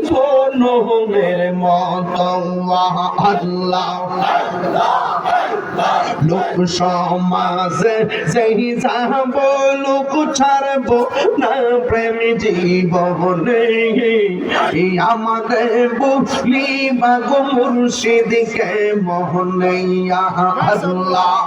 কোনো মেরে মত আল্লাহ লোক সমাজে যেই যাব লোক ছাড়ব না প্রেম জীবনে আমাদের বলি বাগো মুর্শিদকে মোহনে আল্লাহ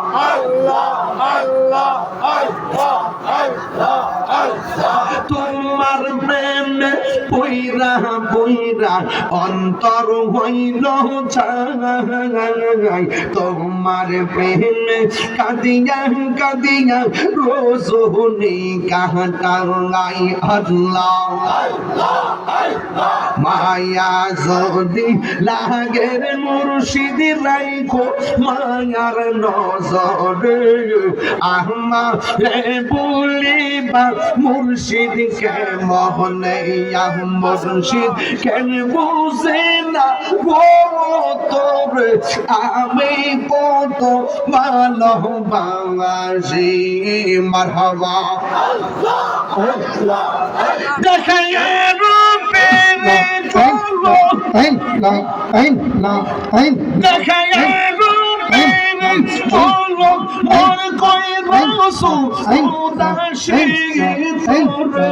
তোমার প্রেমে পইরা পইরা অন্তর হইল ছাই তোমার প্রেমে কাঁদিয়া কাঁদিয়া রোজনি কাহাই আল্লাহ মায়া যদি লাগে মুর্শিদ রাইখো মায়ার নজরে আমারে বলিবা মুর্শিদকে মোহনে মুর্শিদ কেন বুঝে না গো তোরে আমি কত ভালোবাসি মারহাবা দেখায় রূপে চলো দেখায় রূপে চলো মোর কই রসুল উদাসী তোরে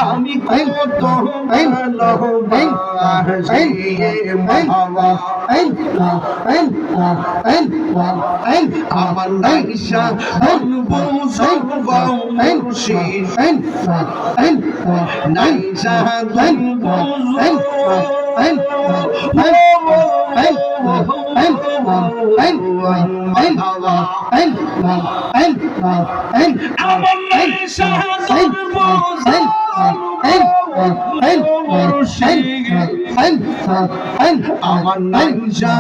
আমি কত ভালোবাসি মারহাবা আমার নাইশা বুঝো মুর্শিদ নাইশা আমার নাইশা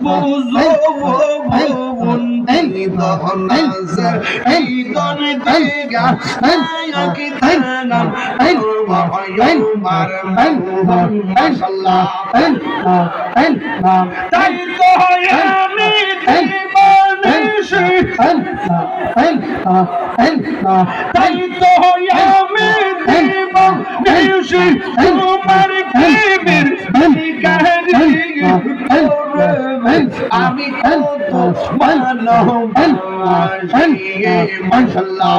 বুঝো এই দন দেগা আকি থানা মার মাশাআল্লাহ তাই তো আমি দিবানিশি তাই তো আমি দিবানিশি তোমার প্রেমের কাহিনী আমি কত ভালোবাসি মাশাআল্লাহ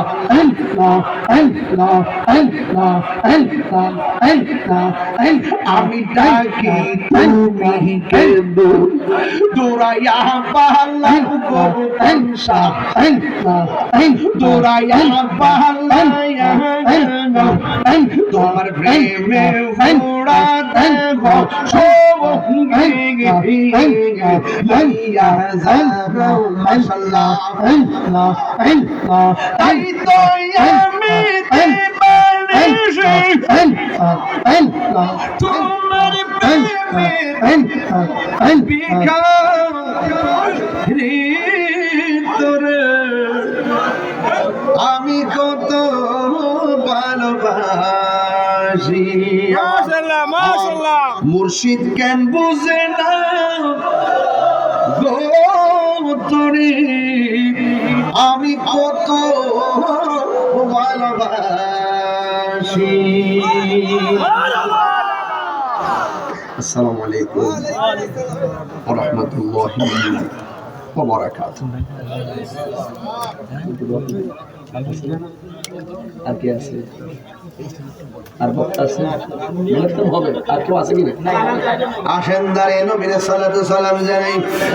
আমি ডাকি তুমি কেঁদো দৌড়াইয়া পালাম গো কংসা দৌড়াইয়া পালাইয়া তোমার প্রেমে উড়া দেব সঙ্গে লইয়া যাও মাশাআল্লাহ তাই তো আমি দিবানিশি তোমার প্রেমে ভিখারি তোরে আমি কত ভালোবাসি মাশাআল্লাহ মাশাআল্লাহ মুর্শিদ কেন বুঝে না গো তোরে আমি কত ভালোবাসি। আসসালামু আলাইকুম ওয়া রাহমাতুল্লাহি ওয়া বারাকাতুহু। আর কি আছে? আর বক্তা আছে? হবে আর কেউ আছে কিনা? আসেন দাঁড়িয়ে নবীর সালাতু সালাম জানাই।